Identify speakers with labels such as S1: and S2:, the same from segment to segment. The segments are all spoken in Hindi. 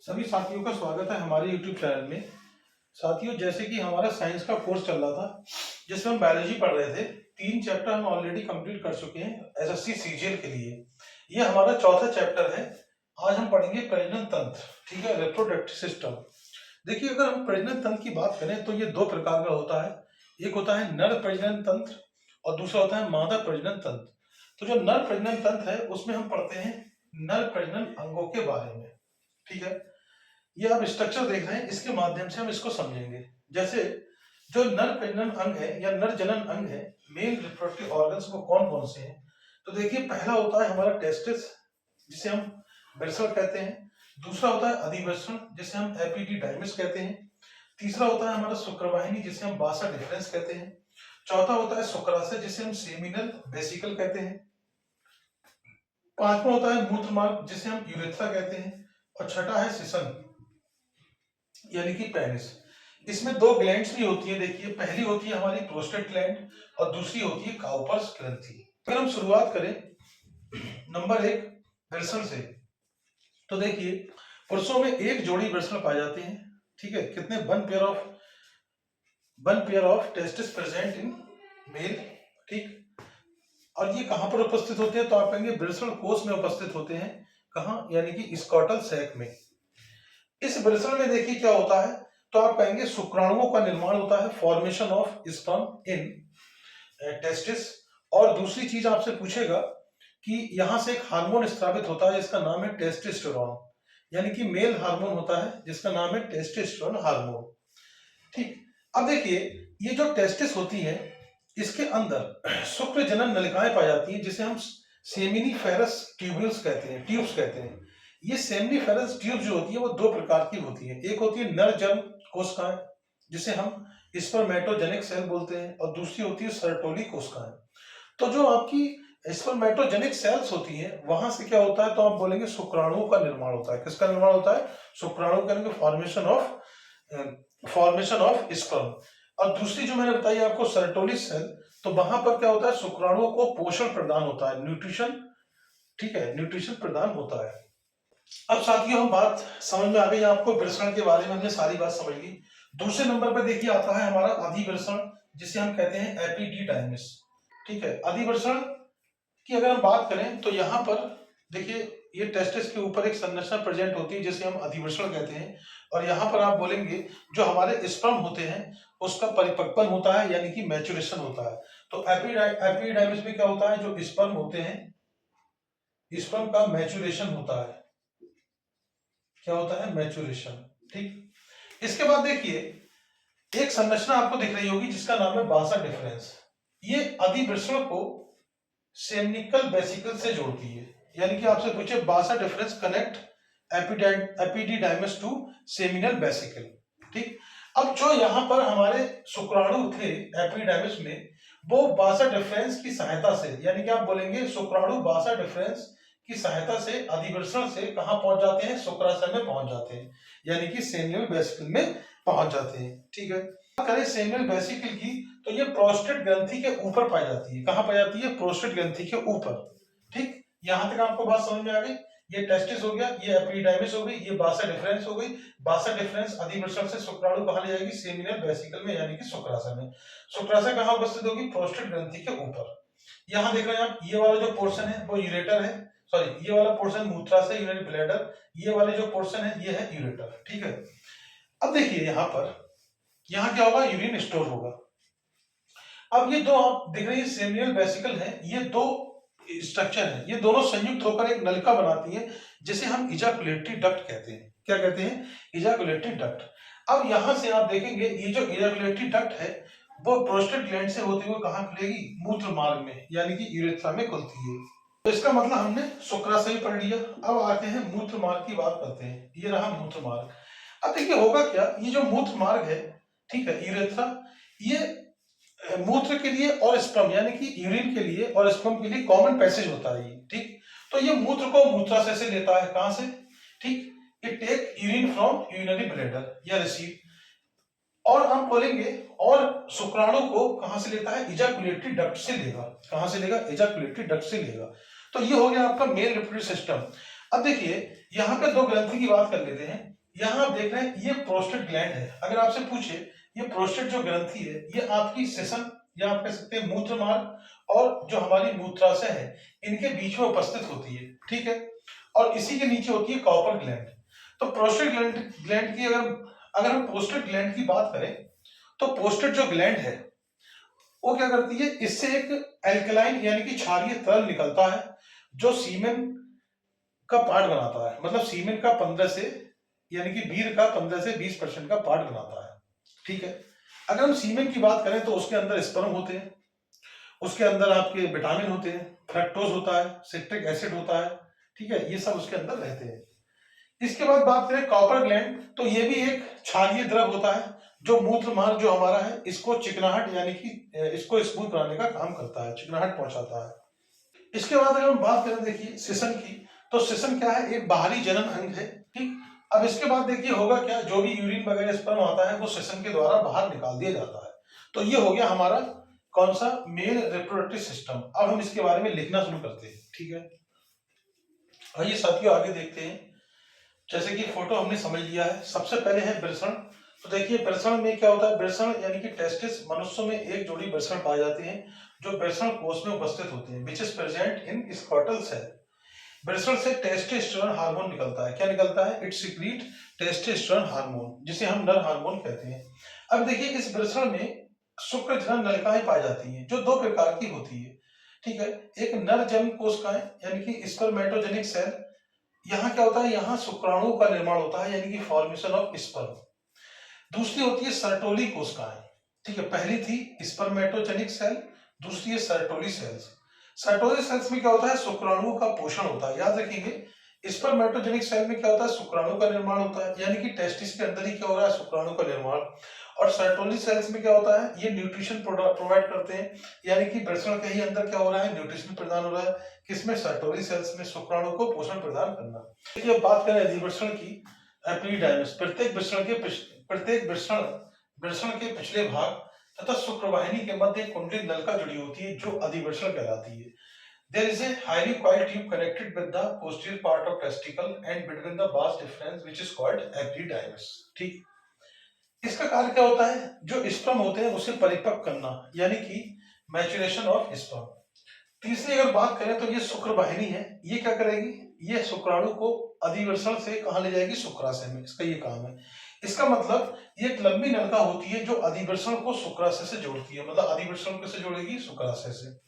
S1: सभी साथियों का स्वागत है हमारे YouTube चैनल में। साथियों, जैसे कि हमारा साइंस का कोर्स चल रहा था जिसमें हम बायोलॉजी पढ़ रहे थे, 3 चैप्टर हम ऑलरेडी कंप्लीट कर चुके हैं एसएससी सीजीएल के लिए। ये हमारा चौथा चैप्टर है। आज हम पढ़ेंगे प्रजनन तंत्र, ठीक है, रिप्रोडक्टिव सिस्टम। देखिए, अगर हम प्रजनन तंत्र की बात करें तो ये 2 प्रकार का होता है। एक होता है नर प्रजनन तंत्र और दूसरा होता है मादा प्रजनन तंत्र। तो जो नर प्रजनन तंत्र है उसमें हम पढ़ते हैं नर प्रजनन अंगों के बारे में, ठीक है। ये आप स्ट्रक्चर देख रहे हैं, इसके माध्यम से हम इसको समझेंगे। जैसे जो नर प्रजनन अंग है या नर जनन अंग है, मेल रिप्रोडक्टिव ऑर्गन्स वो कौन कौन से हैं? तो देखिए, पहला होता है हमारा टेस्टिस, जिसे हम वृषण कहते हैं। दूसरा होता है अधिवृषण, जिसे हम एपिडिडाइमिस कहते हैं। तीसरा होता है हमारा शुक्रवाहिनी, जिसे हम बासा डिफरेंस कहते हैं। चौथा होता है शुक्राशय, जिसे हम सेमिनल वेसिकल कहते हैं। पांचवा होता है मूत्र मार्ग, जिसे हम यूरेथ्रा कहते हैं। और छठा है सिसन यानी कि पेनिस। इसमें 2 ग्लैंड्स भी होती है। देखिए, पहली होती है हमारी प्रोस्टेट ग्लैंड और दूसरी होती है काउपर्स ग्रंथि। अगर हम शुरुआत करें नंबर 1 वृषण से, तो देखिए पुरुषों में एक जोड़ी वृषण पाए जाते हैं, ठीक है। कितने? One pair of testis present in male, ठीक। और ये कहां पर उपस्थित होते हैं? तो आप कहेंगे वृषण कोश में उपस्थित होते हैं। कहां? यानी कि स्कॉटल सैक में। इस वृषण में देखिए क्या होता है, तो आप कहेंगे शुक्राणुओं का निर्माण होता है, formation of sperm in testis. और दूसरी चीज आपसे पूछेगा कि यहां से एक हार्मोन स्रावित होता है, इसका नाम है टेस्टोस्टेरोन, यानी कि मेल हार्मोन होता है जिसका नाम है टेस्टोस्टेरोन हार्मोन, ठीक। अब देखिए, ये जो टेस्टिस होती है इसके अंदर शुक्र जनन नलिकाएं पाई जाती हैं, जिसे हम सेमिनिफेरस ट्यूब्यूल्स कहते हैं, ट्यूब्स कहते हैं। ये सेमिनिफेरस ट्यूब जो होती है वो 2 प्रकार की होती है। एक होती है नर जन्म कोशिकाएं, जिसे हम स्पर्मेटोजेनिक सेल बोलते हैं, और दूसरी होती है सर्टोली कोशिकाएं। तो जो आपकी स्पर्मेटोजेनिक सेल्स होती हैं, वहां से क्या होता है, तो आप बोलेंगे शुक्राणुओं का निर्माण होता है। किसका निर्माण होता है? शुक्राणु का, फॉर्मेशन ऑफ स्पर्म। और दूसरी जो मैंने बताई आपको सर्टोली सेल, तो वहां पर क्या होता है, शुक्राणुओं को पोषण प्रदान होता है, न्यूट्रिशन, ठीक है, न्यूट्रिशन प्रदान होता है। अब साथियों, हम बात समझ में आ गई आपको, वृषण के बारे में हमने सारी बात समझ ली। दूसरे नंबर पर देखिए आता है हमारा अधिवृषण, जिसे हम कहते हैं एपिडिडाइमिस, ठीक है। अधिवृषण की अगर हम बात करें तो यहाँ पर देखिए, ये टेस्टिस के ऊपर एक संरचना प्रेजेंट होती है जिसे हम अधिवृषण कहते हैं। और यहाँ पर आप बोलेंगे जो हमारे स्पर्म होते हैं उसका परिपक्वन होता है, यानी कि मैच्योरेशन होता है। तो एपिडाइमिस में क्या होता है, जो स्पर्म होते हैं, स्पर्म का मैच्योरेशन होता है। क्या होता है? मैच्योरेशन, ठीक। इसके बाद देखिए, एक संरचना आपको दिख रही होगी जिसका नाम है बासा डिफरेंस। ये अधिवृषण को सेमिनिकल वेसिकल से जोड़ती है, यानी कि आपसे पूछे vasa deferens connect epididymis to seminal vesicle, ठीक। अब जो यहाँ पर हमारे शुक्राणु थे एपिडाइमिस में, वो बासा डिफरेंस की सहायता से, यानी कि आप बोलेंगे शुक्राणु बासा डिफरेंस की सहायता से अधिवृषण से कहां पहुंच जाते हैं? शुक्राशय में पहुंच जाते हैं, यानी कि सेमिनल वेसिकल में पहुंच जाते हैं, ठीक है। करें सेमिनल वेसिकल की, तो ये प्रोस्टेट ग्रंथि के ऊपर पाई जाती है। कहां पाई जाती है? प्रोस्टेट ग्रंथि के ऊपर, ठीक। यहां तक आपको बात समझ में आ गई। ये टेस्टिस हो गया, ये एपिडाइमिस हो गई, ये बासा डिफरेंस हो गई। बासा डिफरेंस अधिवृषण से शुक्राणु कहां ले जाएगी? सेमिनल वेसिकल में, यानी कि शुक्राशय में। शुक्राशय कहां उपस्थित होगी? प्रोस्टेट ग्रंथि के ऊपर। यहां देख रहे हैं आप, ये वाला जो पोर्शन है वो यूरेटर है, सॉरी, ये वाला पोर्शन मूत्राशय यूरिनरी ब्लैडर, ये वाले जो पोर्शन है ये है यूरेटर, ठीक है। अब देखिए यहाँ पर, यहाँ क्या होगा? यूरिन स्टोर होगा। अब ये दो आप देख रहे हैं सेमिनल वेसिकल है, ये 2 स्ट्रक्चर है, ये दोनों संयुक्त होकर एक नलिका बनाती है जिसे हम इजाकुलेटरी डक्ट कहते हैं। क्या कहते हैं? इजाकुलेटरी डक्ट। अब यहां से आप देखेंगे, ये जो इजाकुलेटरी डक्ट है वो प्रोस्टेट ग्लैंड से होते हुए कहां खुलेगी? मूत्र मार्ग में, यानी कि यूरेथ्रा में खुलती है। तो इसका मतलब हमने शुक्राशय पढ़ लिया। अब आते हैं मूत्र मार्ग की बात करते हैं। ये रहा मूत्र मार्ग। अब देखिए होगा क्या, ये जो मूत्र मार्ग है, ठीक है, यूरेथ्रा, ये मूत्र के लिए और स्पर्म, यानी कि यूरिन के लिए और स्पर्म के लिए कॉमन पैसेज होता है ये, ठीक। तो ये मूत्र को मूत्राशय से लेता है, कहां से? ठीक, it take urine from urinary bladder या रिसीव। और हम बोलेंगे, और शुक्राणु को कहां से लेता है? इजाकुलेटरी डक्ट से लेगा। कहां से लेगा? इजाकुलेटरी डक्ट से लेगा। तो ये हो गया आपका मेल रिप्रोडक्टिव सिस्टम। अब देखिए यहाँ पे दो ग्रंथि की बात कर लेते हैं। यहाँ आप देख रहे हैं ये प्रोस्टेट ग्लैंड है। अगर आपसे पूछे ये प्रोस्टेट जो ग्रंथि है ये आपकी सेसन या आप कह सकते हैं मूत्र मार्ग और जो हमारी मूत्राशय है इनके बीच में उपस्थित होती है, ठीक है। और इसी के नीचे होती है कॉपर ग्लैंड। तो प्रोस्टेट ग्लैंड की अगर हम प्रोस्टेट ग्लैंड की बात करें तो प्रोस्टेट जो ग्लैंड है वो क्या करती है, इससे एक एल्कलाइन यानी कि क्षारीय तरल निकलता है जो सीमेन का पार्ट बनाता है। मतलब सीमेन का 15 से यानी कि बीर का 15 से 20% का पार्ट बनाता है, ठीक है। अगर हम सीमेन की बात करें तो उसके अंदर स्पर्म होते हैं, उसके अंदर आपके विटामिन होते हैं, फ्रक्टोज होता है, सिट्रिक एसिड होता है, ठीक है, ये सब उसके अंदर रहते हैं। इसके बाद बात करें कॉपर ग्लैंड, तो ये भी एक क्षारीय द्रव होता है जो मूत्र मार्ग जो हमारा है इसको चिकनाहट यानी कि इसको स्मूथ बनाने का काम करता है, चिकनाहट पहुंचाता है। इसके बाद अगर हम बात करें देखिए सिसन की, तो सिसन क्या है, एक बाहरी जनन अंग है, ठीक। अब इसके बाद देखिए होगा क्या, जो भी यूरिन वगैरह स्पर्म आता है वो सिसन के द्वारा बाहर निकाल दिया जाता है। तो ये हो गया हमारा कौन सा, मेल रिप्रोडक्टिव सिस्टम। अब हम इसके बारे में लिखना शुरू करते हैं, ठीक है। आइए साथियों आगे देखते हैं। जैसे कि फोटो हमने समझ लिया है, सबसे पहले है वृषण। तो देखिए वृषण में क्या होता है, वृषण यानी कि टेस्टिस, मनुष्यों में एक जोड़ी वृषण पाए जाते हैं जो वृषण कोष में उपस्थित होते हैं, which is present in scrotal cell. वृषण से टेस्टोस्टेरोन हार्मोन निकलता है। क्या निकलता है, इट सीक्रेट टेस्टोस्टेरोन हार्मोन, जिसे हम नर हार्मोन कहते हैं। अब देखिए इस वृषण में शुक्र जनन नलिकाएं पाई जाती हैं जो दो प्रकार की होती है, ठीक है। एक नर जन्म कोशिकाएं यानी कि स्पर्मेटोजेनिक सेल, यहाँ क्या होता है, यहाँ शुक्राणु का निर्माण होता है यानी कि फॉर्मेशन ऑफ स्पर्म। दूसरी होती है सर्टोली कोशिकाएं, ठीक है। पहली थी स्पर्मेटोजेनिक सेल, दूसरी है सर्टोली सेल्स। सर्टोली सेल्स में क्या होता है, शुक्राणुओं का पोषण होता है, याद रखेंगे। स्पर्मेटोजेनिक सेल में क्या होता है, शुक्राणु का निर्माण होता है, यानी कि टेस्टिस के अंदर ही क्या हो रहा है, शुक्राणु का निर्माण। और सर्टोली सेल्स में क्या होता है, ये न्यूट्रिशन प्रोवाइड करते हैं, यानी कि वृषण के ही अंदर क्या हो रहा है, न्यूट्रिशन प्रदान हो रहा है। किसमें, सर्टोली सेल्स में, शुक्राणु को पोषण प्रदान करना। देखिए अब बात करें अधिवृषण की, एपिडाइमिस। प्रत्येक वृषण वृषण के पिछले भाग तथा शुक्रवाहिनी के मध्य एक कुंडली नलिका जुड़ी होती है जो अधिवृषण कहलाती है। There is a highly coiled tube connected with the posterior part of testicle and between the vas deferens which is called epididymis, ठीक। इसका कार्य क्या होता है, जो स्पर्म होते हैं उसे परिपक्व करना यानी कि मैचुरेशन ऑफ स्पर्म। तीसरी अगर बात करें तो ये शुक्रवाहिनी है, ये क्या करेगी, ये शुक्राणु को अधिवृषण से कहां ले जाएगी, शुक्राशय में, इसका ये काम है। इसका मतलब ये एक लंबी नलिका होती है जो अधिवृषण को शुक्राशय से जोड़ती है। मतलब अधिवृषण कैसे जोड़ेगी, शुक्राशय से।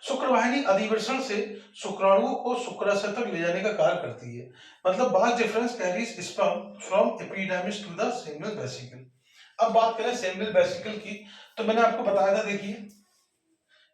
S1: शुक्रवाहिनी अधिवृषण से शुक्राणुओं को शुक्राशय तक ले जाने का कार्य करती है। मतलब vas deferens carries sperm from epidermis to the seminal vesicle। अब बात करें सेमिनल वेसिकल की, तो मैंने आपको बताया था, देखिए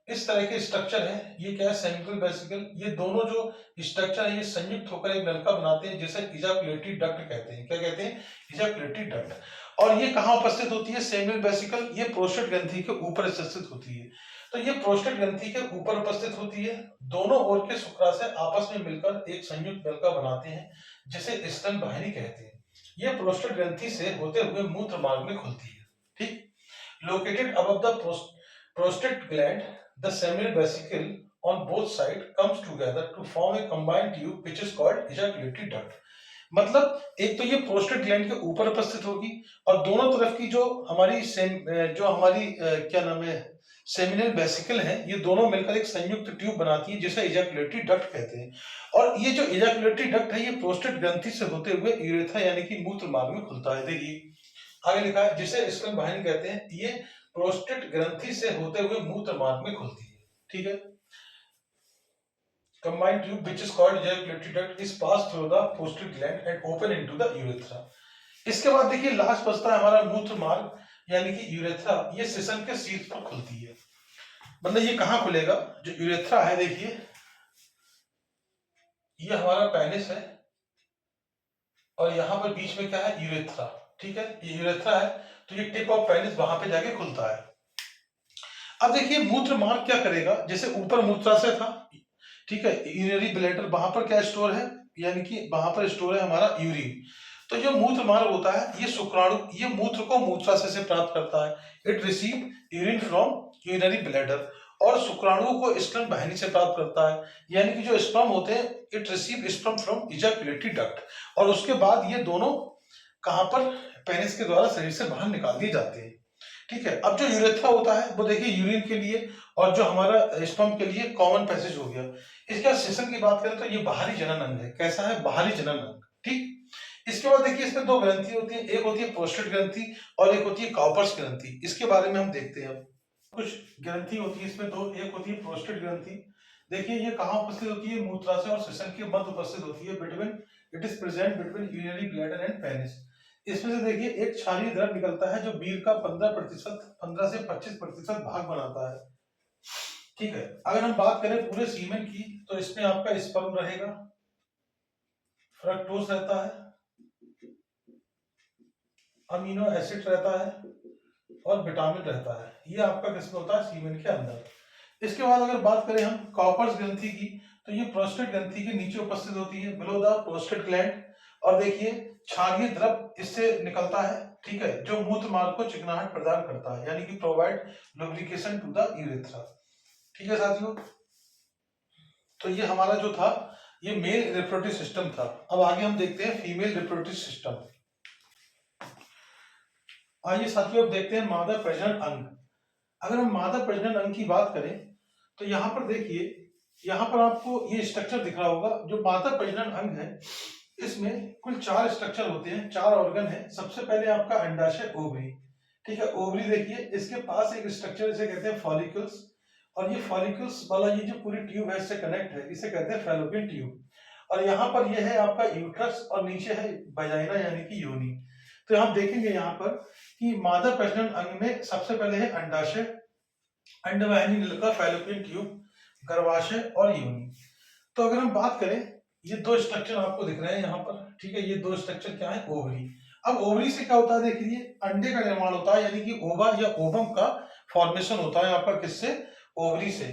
S1: इस तरह के स्ट्रक्चर है, ये क्या है, सेमिनल वेसिकल। ये दोनों जो स्ट्रक्चर है ये संयुक्त होकर एक नलिका बनाते हैं जिसे इजाकुलेटरी डक्ट कहते हैं। क्या कहते हैं, इजाकुलेटरी डक्ट। और ये कहाँ उपस्थित होती है, सेमिनल वेसिकल, ये प्रोस्टेट ग्रंथि के ऊपर स्थित होती है। तो ये प्रोस्टेट ग्रंथि के ऊपर उपस्थित होती है। दोनों ओर के शुक्राशय आपस में मिलकर एक संयुक्त नलिका बनाते हैं जिसे स्तन वाहिनी कहते हैं। ये प्रोस्टेट ग्रंथि से होते हुए मूत्र मार्ग में खुलती है, ठीक। Located above the prostate gland, the seminal vesicle on both sides comes together to form a combined tube which is called ejaculatory duct। मतलब एक तो ये प्रोस्टेट ग्लैंड के ऊपर उपस्थित होगी और दोनों तरफ की जो हमारी क्या नाम है, सेमिनल वेसिकल है, ये दोनों मिलकर एक संयुक्त ट्यूब बनाती है जिसे इजैकुलेटरी डक्ट कहते हैं। और ये जो इजैकुलेटरी डक्ट है ये प्रोस्टेट ग्रंथि से होते हुए यूरेथ्रा यानी कि मूत्र मार्ग में खुलता है। देखिए आगे लिखा है, जिसे स्तन वाहिनी कहते हैं, ये प्रोस्टेट ग्रंथि से होते हुए मूत्र मार्ग में खुलती है, ठीक है। combined tube which is called ejaculatory duct is passed through the prostate gland and open into the urethra। इसके बाद देखिए लास्ट बचता है हमारा मूत्र मार्ग यानी कि यूरेथ्रा। ये सिसन के शीर्ष पर खुलती है। मतलब ये कहां खुलेगा, जो यूरेथ्रा है, देखिए ये हमारा पेनिस है और यहां पर बीच में क्या है, यूरेथ्रा, ठीक है। ये यूरेथ्रा है तो ये टिप ऑफ पेनिस वहां पे जाके खुलता है। अब देखिए मूत्र मार्ग क्या करेगा, जैसे ऊपर मूत्राशय था, ठीक है, यूरिनरी ब्लैडर, वहां पर क्या स्टोर है, यानी कि वहां पर स्टोर है हमारा यूरिन। तो जो मूत्र मार्ग होता है ये शुक्राणु ये मूत्र को मूत्राशय से प्राप्त करता है। It receive urine from urinary bladder और शुक्राणुओं को स्तन वाहिनी से प्राप्त करता है, यानी कि जो स्पर्म होते हैं it receive sperm from ejaculatory duct, और उसके बाद ये दोनों कहां पर, पेनिस के द्वारा शरीर से बाहर निकाल दिए जाते हैं। ठीक है, अब जो यूरेथ्रा होता है वो देखिए यूरिन के लिए और जो हमारा स्पर्म के लिए कॉमन पैसेज हो गया। इसके सेशन की बात करें तो ये बाहरी जनन अंग है। कैसा है? बाहरी जनन अंग। ठीक, इसके बाद देखिए इसमें दो ग्रंथि होती है, एक होती है प्रोस्टेट ग्रंथि और एक होती है काउपर्स ग्रंथि। इसके बारे में हम देखते हैं। कुछ ग्रंथि होती है इसमें दो, एक होती है प्रोस्टेट ग्रंथि। देखिए ये कहाँ उपस्थित होती है? मूत्राशय और सेशन के मध्य उपस्थित होती है। Between, it is present between urinary bladder and penis. इसमें से देखिए एक क्षारीय द्रव निकलता है जो बीर का 15 से 25% भाग बनाता है। ठीक है, अगर हम बात करें पूरे सीमेन की तो इसमें आपका स्पर्म रहेगा, फ्रक्टोज रहता है, अमीनो एसिड रहता है और विटामिन रहता है। ये आपका किसमें होता है? सीमेन के अंदर। इसके बाद अगर बात करें हम कॉपर्स ग्रंथि की तो ये प्रोस्टेट ग्रंथि के नीचे उपस्थित होती है, बिलो द प्रोस्टेट ग्लैंड। और देखिए क्षारीय द्रव इससे निकलता है, ठीक है, जो मूत्र मार्ग को चिकनाहट प्रदान करता है, यानी कि provide lubrication to the urethra. ठीक है साथियों, तो ये हमारा जो था ये मेल रिप्रोडक्टिव सिस्टम था। अब आगे हम देखते हैं फीमेल रिप्रोडक्टिव सिस्टम। आइए साथियों अब देखते हैं मादा प्रजनन अंग। अगर हम मादा प्रजनन अंग की बात करें तो यहाँ पर देखिए, यहाँ पर आपको ये स्ट्रक्चर दिख रहा होगा। जो मादा प्रजनन अंग है इसमें कुल 4 स्ट्रक्चर होते हैं, 4 ऑर्गन है। सबसे पहले आपका अंडाशय, ओवरी। ठीक है, ओवरी देखिए इसके पास एक स्ट्रक्चर इसे कहते हैं फॉलिकल्स, और ये फॉलिकल्स वाला ये जो पूरी ट्यूब है इससे कनेक्ट है, इसे कहते हैं फैलोपियन ट्यूब। और यहाँ पर ये है आपका यूट्रस और नीचे है वजाइना यानी कि योनि। तो हम देखेंगे यहाँ पर कि मादा प्रजनन अंग में सबसे पहले है अंडाशय, अंडवाहिनी नलिका, फैलोपियन ट्यूब, गर्भाशय और योनि। तो अगर हम बात करें, ये दो स्ट्रक्चर आपको दिख रहे हैं यहाँ पर। ठीक है, ये दो स्ट्रक्चर क्या है? ओवरी। अब ओवरी से क्या होता है? देखिए अंडे का निर्माण होता है, यानी कि ओवा या ओवम का फॉर्मेशन होता है आपका किससे? ओवरी से।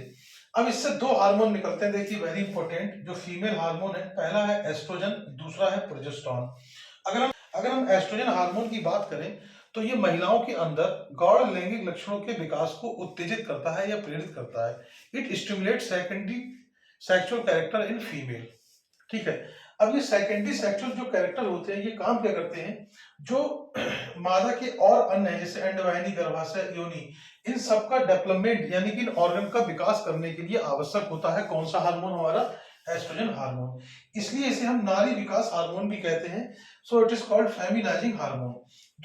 S1: अब इससे दो हार्मोन निकलते हैं, देखिए वेरी इंपॉर्टेंट। जो फीमेल हार्मोन है, पहला है एस्ट्रोजन, दूसरा है प्रोजेस्टेरॉन। अगर हम एस्ट्रोजन हार्मोन की बात करें तो ये महिलाओं के अंदर गौण लैंगिक लक्षणों के विकास को उत्तेजित करता है या प्रेरित करता है। It stimulate secondary sexual character in female. ठीक है, अब ये सेकेंडरी सेक्सुअल जो कैरेक्टर होते हैं ये काम क्या करते हैं? जो मादा के और अन्य जैसे अंडवाहिनी, गर्भाशय, योनि, इन सब का डेवलपमेंट यानी कि इन ऑर्गन का विकास करने के लिए आवश्यक होता है कौन सा हार्मोन? हमारा एस्ट्रोजन हार्मोन। इसलिए इसे हम नारी विकास हार्मोन भी कहते हैं। So it is called feminising hormone.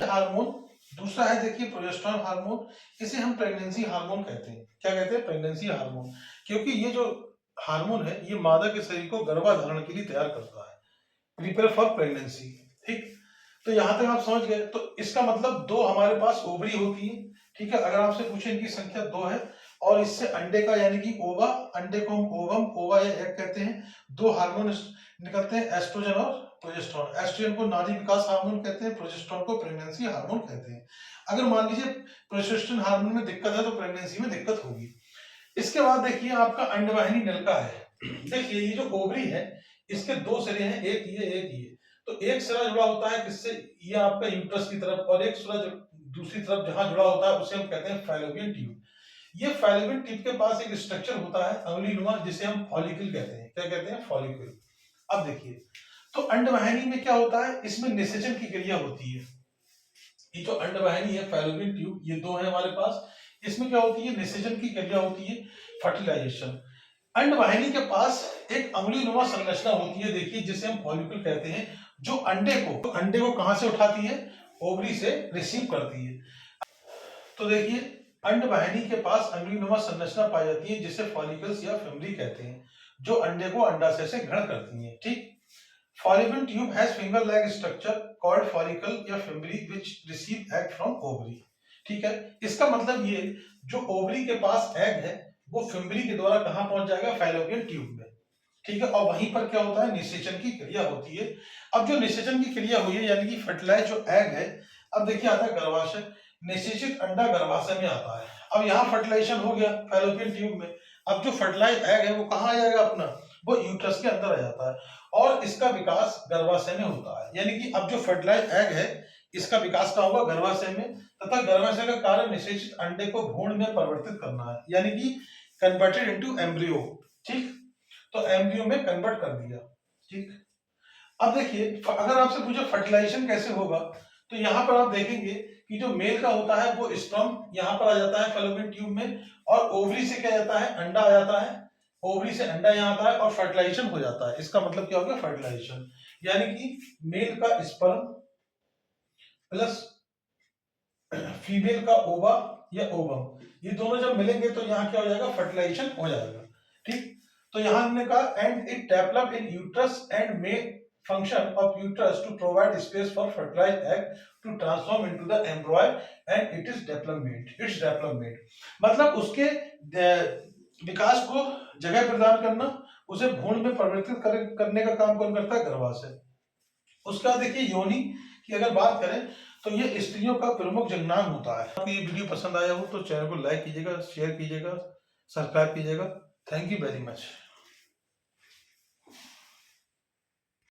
S1: Hormone दूसरा है देखिए प्रोजेस्टेरॉन हार्मोन, इसे हम प्रेगनेंसी हार्मोन कहते हैं। क्या कहते हैं? Pregnancy hormone. क्योंकि ये जो हार्मोन है ये मादा के शरीर को गर्भाधारण के लिए तैयार करता है, प्रिपेयर फॉर प्रेगनेंसी। ठीक, तो यहां तक आप समझ गए। तो इसका मतलब दो हमारे पास ओवरी होती है। ठीक है, अगर आपसे पूछे इनकी संख्या 2 है, और इससे अंडे का यानी कि ओवा, अंडे को हम ओवम, ओवा या एग कहते हैं, दो हार्मोन निकलते हैं, एस्ट्रोजन और प्रोजेस्टेरॉन। एस्ट्रोजन को नारी विकास हार्मोन कहते हैं, प्रोजेस्टेरॉन को प्रेगनेंसी हार्मोन कहते हैं। अगर मान लीजिए प्रोजेस्टेरॉन हार्मोन में दिक्कत है तो प्रेगनेंसी में दिक्कत होगी। इसके बाद देखिए आपका अंडवाहिनी नलिका है। देखिए ये जो ओवरी है इसके दो सिरे हैं, एक ये एक ये। तो एक सिरा जुड़ा होता है किससे? ये आपका यूट्रस की तरफ, और एक सिरा दूसरी तरफ जहां जुड़ा होता है उसे हम कहते हैं फैलोपियन ट्यूब। ये फैलोपियन ट्यूब के पास एक स्ट्रक्चर होता है अंगुलीनुमा, जिसे हम फॉलिकल कहते हैं। क्या कहते हैं? फॉलिकल। अब देखिए तो अंडवाहिनी में क्या होता है? इसमें निषेचन की क्रिया होती है। ये जो अंडवाहिनी है, फैलोपियन ट्यूब, ये दो है हमारे पास। इसमें क्या होती है? निषेचन की क्रिया होती है, फर्टिलाइजेशन। अंडवाहिनी के पास एक अंगुलीनुमा संरचना होती है देखिए, जिसे हम फॉलिकल कहते हैं, जो अंडे को कहां से उठाती है? ओवरी से रिसीव करती है। तो देखिए अंडवाहिनी के पास अंगुलीनुमा संरचना पाई जाती है, जिसे फॉलिकल्स या फिम्बरी कहते हैं, जो अंडे को अंडाशय से ग्रहण करती हैं। ठीक, follicle tube has finger like structure called follicle या fimbriae which receive egg from ovary. ठीक है, इसका मतलब ये जो ओवरी के पास एग है वो फिम्बरी के द्वारा कहां पहुंच जाएगा? फैलोपियन ट्यूब में। ठीक है, और वहीं पर क्या होता है? निषेचन की क्रिया होती है। अब जो निषेचन की क्रिया हुई है यानी कि फर्टिलाइज जो एग है, अब देखिए आता है गर्भाशय, निषेचित अंडा गर्भाशय में आता है। अब यहाँ फर्टिलाइजेशन हो गया फैलोपियन ट्यूब में। अब जो फर्टिलाइज एग है वो कहाँ आ जाएगा अपना? वो यूट्रस के अंदर आ जाता है, और इसका विकास गर्भाशय में होता है। यानी कि अब जो फर्टिलाइज एग है इसका विकास कहाँ होगा? गर्भाशय में। तथा गर्भाशय का कार्य निषेचित अंडे को भ्रूण में परिवर्तित करना है। यानी कि कन्वर्टेड इनटू एम्ब्रियो, ठीक, तो एम्ब्रियो में कन्वर्ट कर दिया, ठीक। अब देखिए अगर आपसे पूछे फर्टिलाइजेशन कैसे होगा, तो यहाँ पर आप देखेंगे कि जो मेल का होता है वो स्पर्म यहाँ पर आ जाता है फैलोपियन ट्यूब में, और ओवरी से क्या जाता है, अंडा आ जाता है, ओवरी से अंडा यहाँ आता है और फर्टिलाइजेशन हो जाता है। इसका मतलब क्या हो गया, फर्टिलाइजेशन, यानी कि मेल का स्पर्म प्लस फीमेल का ओवा या ओवम, ये दोनों जब मिलेंगे तो यहाँ क्या हो जाएगा, फर्टिलाइजेशन हो जाएगा, ठीक। तो यहाँ हमने कहा and it develop in uterus and may function of uterus to provide space for fertilized egg to transform into the embryo and it is development, it's development, मतलब उसके विकास को जगह प्रदान करना, उसे भ्रूण में परिवर्तित करने का काम कौन करता है, गर्भाशय। उसके बाद देखिए योनि की अगर बात करें तो ये स्त्रियों का प्रमुख जन्नांग होता है। आपको ये वीडियो पसंद आया हो तो चैनल को लाइक कीजिएगा, शेयर कीजिएगा, सब्सक्राइब कीजिएगा। Thank you very much.